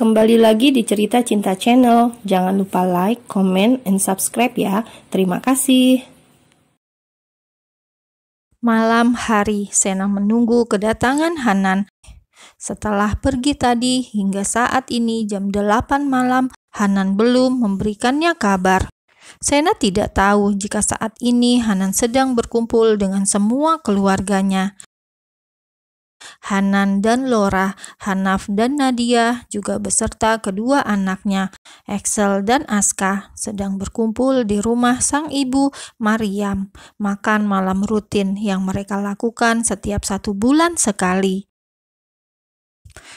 Kembali lagi di Cerita Cinta Channel. Jangan lupa like, comment, and subscribe ya. Terima kasih. Malam hari, Sena menunggu kedatangan Hanan. Setelah pergi tadi hingga saat ini jam 8 malam, Hanan belum memberikannya kabar. Sena tidak tahu jika saat ini Hanan sedang berkumpul dengan semua keluarganya. Hanan dan Laura, Hanaf dan Nadia juga beserta kedua anaknya, Axel dan Aska, sedang berkumpul di rumah sang ibu Maryam, makan malam rutin yang mereka lakukan setiap 1 bulan sekali.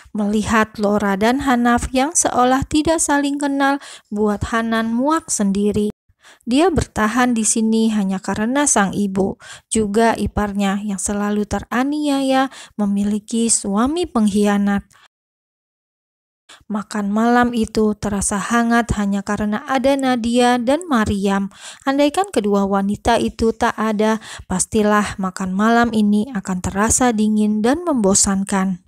Melihat Laura dan Hanaf yang seolah tidak saling kenal, buat Hanan muak sendiri. Dia bertahan di sini hanya karena sang ibu, juga iparnya yang selalu teraniaya memiliki suami pengkhianat. Makan malam itu terasa hangat hanya karena ada Nadia dan Maryam. Andaikan kedua wanita itu tak ada, pastilah makan malam ini akan terasa dingin dan membosankan.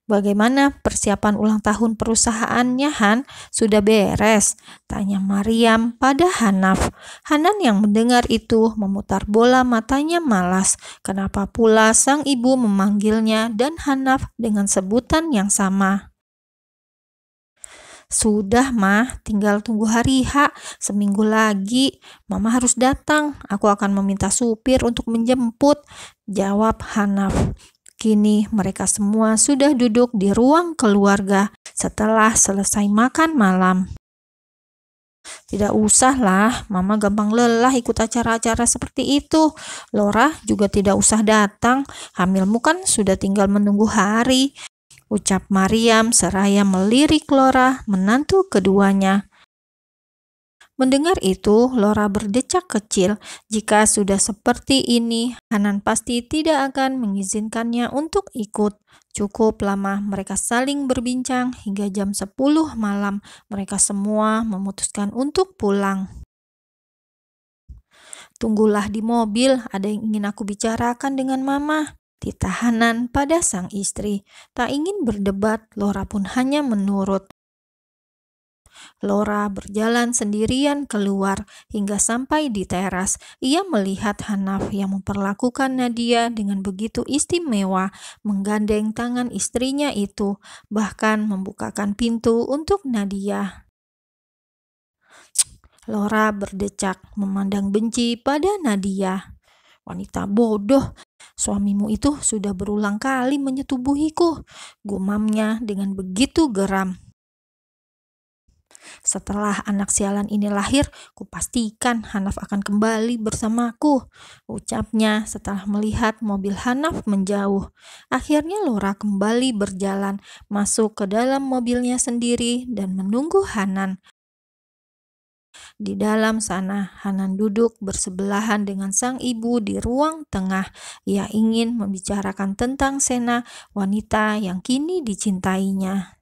"Bagaimana persiapan ulang tahun perusahaannya, Han? Sudah beres?" tanya Maryam pada Hanaf. Hanan yang mendengar itu memutar bola matanya malas. Kenapa pula sang ibu memanggilnya dan Hanaf dengan sebutan yang sama? "Sudah, Mah, tinggal tunggu hari H, seminggu lagi. Mama harus datang. Aku akan meminta supir untuk menjemput," jawab Hanaf. Kini mereka semua sudah duduk di ruang keluarga setelah selesai makan malam. "Tidak usahlah, Mama gampang lelah ikut acara-acara seperti itu. Laura juga tidak usah datang, hamilmu kan sudah tinggal menunggu hari," ucap Maryam seraya melirik Laura, menantu keduanya. Mendengar itu, Laura berdecak kecil. Jika sudah seperti ini, Hanan pasti tidak akan mengizinkannya untuk ikut. Cukup lama mereka saling berbincang hingga jam 10 malam. Mereka semua memutuskan untuk pulang. "Tunggulah di mobil, ada yang ingin aku bicarakan dengan Mama," titah Hanan pada sang istri. Tak ingin berdebat, Laura pun hanya menurut. Laura berjalan sendirian keluar hingga sampai di teras. Ia melihat Hanaf yang memperlakukan Nadia dengan begitu istimewa, menggandeng tangan istrinya itu, bahkan membukakan pintu untuk Nadia. Laura berdecak, memandang benci pada Nadia. "Wanita bodoh, suamimu itu sudah berulang kali menyetubuhiku," gumamnya dengan begitu geram. "Setelah anak sialan ini lahir, kupastikan Hanaf akan kembali bersamaku," ucapnya setelah melihat mobil Hanaf menjauh. Akhirnya Laura kembali berjalan, masuk ke dalam mobilnya sendiri dan menunggu Hanan. Di dalam sana, Hanan duduk bersebelahan dengan sang ibu di ruang tengah. Ia ingin membicarakan tentang Sena, wanita yang kini dicintainya.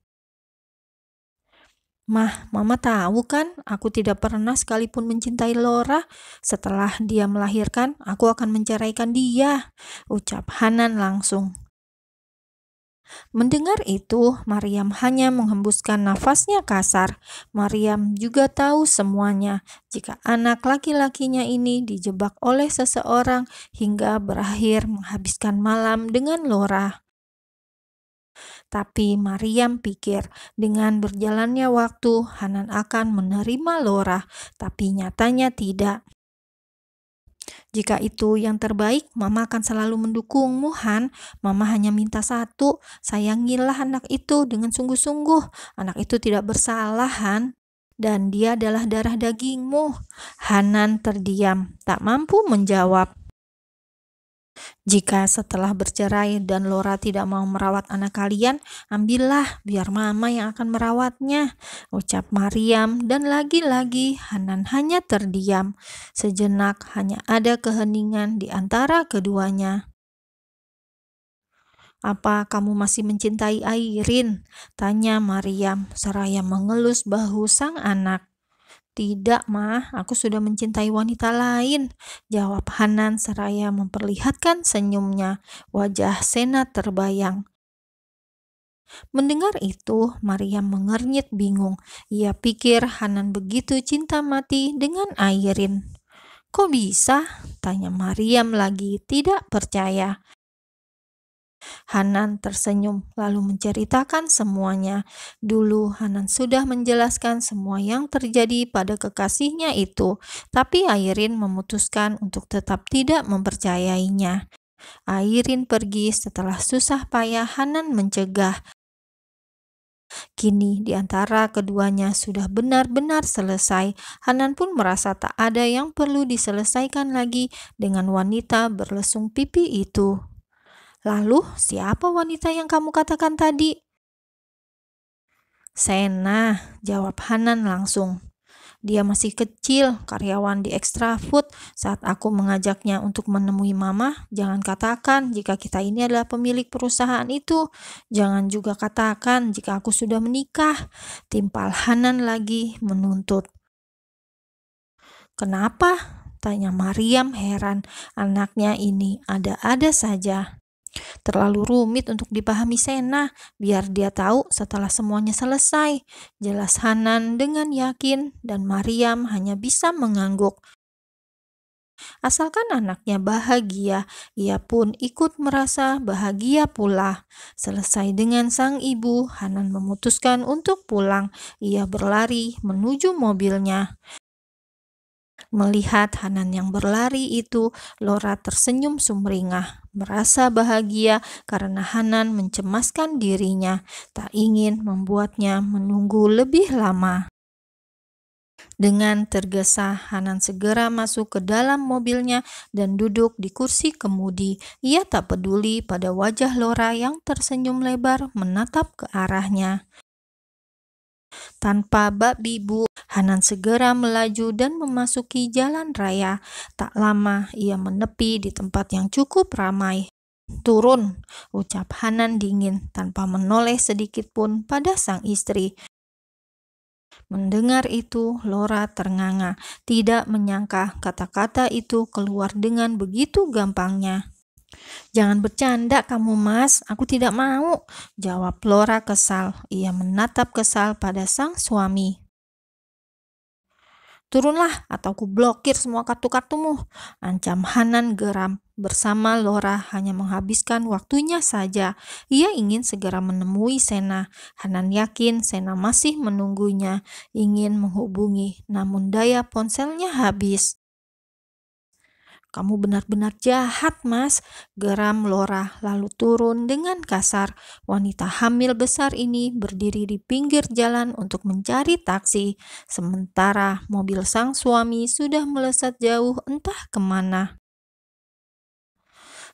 "Mah, Mama tahu kan, aku tidak pernah sekalipun mencintai Laura. Setelah dia melahirkan, aku akan menceraikan dia," ucap Hanan langsung. Mendengar itu, Maryam hanya menghembuskan nafasnya kasar. Maryam juga tahu semuanya, jika anak laki-lakinya ini dijebak oleh seseorang hingga berakhir menghabiskan malam dengan Laura. Tapi Maryam pikir dengan berjalannya waktu, Hanan akan menerima Laura, tapi nyatanya tidak. "Jika itu yang terbaik, Mama akan selalu mendukungmu, Han. Mama hanya minta satu, sayangilah anak itu dengan sungguh-sungguh. Anak itu tidak bersalah, Han. Dan dia adalah darah dagingmu." Hanan terdiam, tak mampu menjawab. "Jika setelah bercerai dan Laura tidak mau merawat anak kalian, ambillah, biar Mama yang akan merawatnya," ucap Maryam, dan lagi-lagi Hanan hanya terdiam. Sejenak hanya ada keheningan di antara keduanya. "Apa kamu masih mencintai Airin?" tanya Maryam seraya mengelus bahu sang anak. "Tidak, Mah, aku sudah mencintai wanita lain," jawab Hanan seraya memperlihatkan senyumnya. Wajah Sena terbayang. Mendengar itu, Maryam mengernyit bingung. Ia pikir Hanan begitu cinta mati dengan Airin. "Kok bisa?" tanya Maryam lagi, tidak percaya. Hanan tersenyum lalu menceritakan semuanya. Dulu Hanan sudah menjelaskan semua yang terjadi pada kekasihnya itu, tapi Airin memutuskan untuk tetap tidak mempercayainya. Airin pergi setelah susah payah Hanan mencegah. Kini di antara keduanya sudah benar-benar selesai. Hanan pun merasa tak ada yang perlu diselesaikan lagi dengan wanita berlesung pipi itu. "Lalu, siapa wanita yang kamu katakan tadi?" "Sena," jawab Hanan langsung. "Dia masih kecil, karyawan di Extra Food. Saat aku mengajaknya untuk menemui Mama, jangan katakan jika kita ini adalah pemilik perusahaan itu. Jangan juga katakan jika aku sudah menikah," timpal Hanan lagi menuntut. "Kenapa?" tanya Maryam heran. Anaknya ini ada-ada saja. "Terlalu rumit untuk dipahami Sena. Biar dia tahu setelah semuanya selesai," jelas Hanan dengan yakin, dan Maryam hanya bisa mengangguk. Asalkan anaknya bahagia, ia pun ikut merasa bahagia pula. Selesai dengan sang ibu, Hanan memutuskan untuk pulang. Ia berlari menuju mobilnya. Melihat Hanan yang berlari itu, Laura tersenyum sumringah, merasa bahagia karena Hanan mencemaskan dirinya, tak ingin membuatnya menunggu lebih lama. Dengan tergesa, Hanan segera masuk ke dalam mobilnya dan duduk di kursi kemudi. Ia tak peduli pada wajah Laura yang tersenyum lebar menatap ke arahnya. Tanpa bak bibu, Hanan segera melaju dan memasuki jalan raya. Tak lama ia menepi di tempat yang cukup ramai. "Turun," ucap Hanan dingin tanpa menoleh sedikit pun pada sang istri. Mendengar itu, Laura ternganga, tidak menyangka kata-kata itu keluar dengan begitu gampangnya. "Jangan bercanda kamu, Mas. Aku tidak mau," jawab Laura kesal. Ia menatap kesal pada sang suami. "Turunlah atau ku blokir semua kartu-kartumu," ancam Hanan geram. Bersama Laura hanya menghabiskan waktunya saja. Ia ingin segera menemui Sena. Hanan yakin Sena masih menunggunya, ingin menghubungi, namun daya ponselnya habis. "Kamu benar-benar jahat, Mas," geram Laura lalu turun dengan kasar. Wanita hamil besar ini berdiri di pinggir jalan untuk mencari taksi, sementara mobil sang suami sudah melesat jauh entah kemana.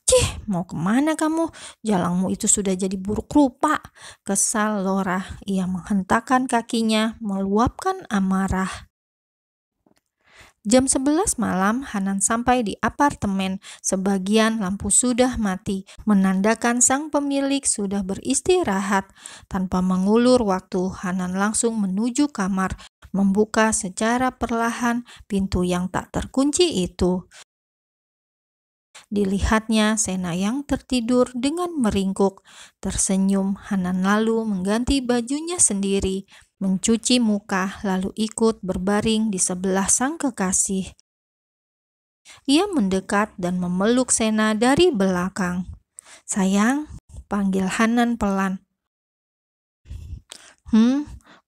"Cih, mau kemana kamu? Jalangmu itu sudah jadi buruk rupa," kesal Laura. Ia menghentakkan kakinya, meluapkan amarah. Jam 11 malam, Hanan sampai di apartemen. Sebagian lampu sudah mati, menandakan sang pemilik sudah beristirahat. Tanpa mengulur waktu, Hanan langsung menuju kamar, membuka secara perlahan pintu yang tak terkunci itu. Dilihatnya Sena yang tertidur dengan meringkuk. Tersenyum, Hanan lalu mengganti bajunya sendiri, mencuci muka, lalu ikut berbaring di sebelah sang kekasih. Ia mendekat dan memeluk Sena dari belakang. "Sayang," panggil Hanan pelan.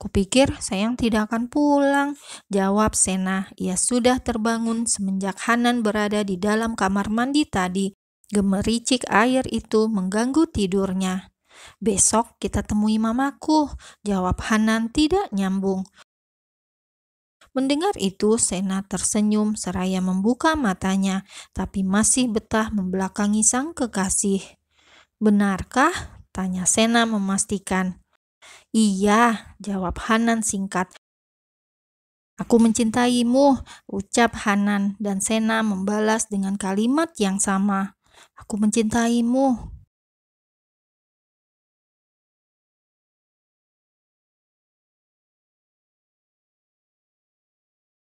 Kupikir sayang tidak akan pulang," jawab Sena. Ia sudah terbangun semenjak Hanan berada di dalam kamar mandi tadi. Gemericik air itu mengganggu tidurnya. "Besok kita temui mamaku," jawab Hanan tidak nyambung. Mendengar itu, Sena tersenyum seraya membuka matanya, tapi masih betah membelakangi sang kekasih. "Benarkah?" tanya Sena memastikan. "Iya," jawab Hanan singkat. "Aku mencintaimu," ucap Hanan, dan Sena membalas dengan kalimat yang sama. "Aku mencintaimu."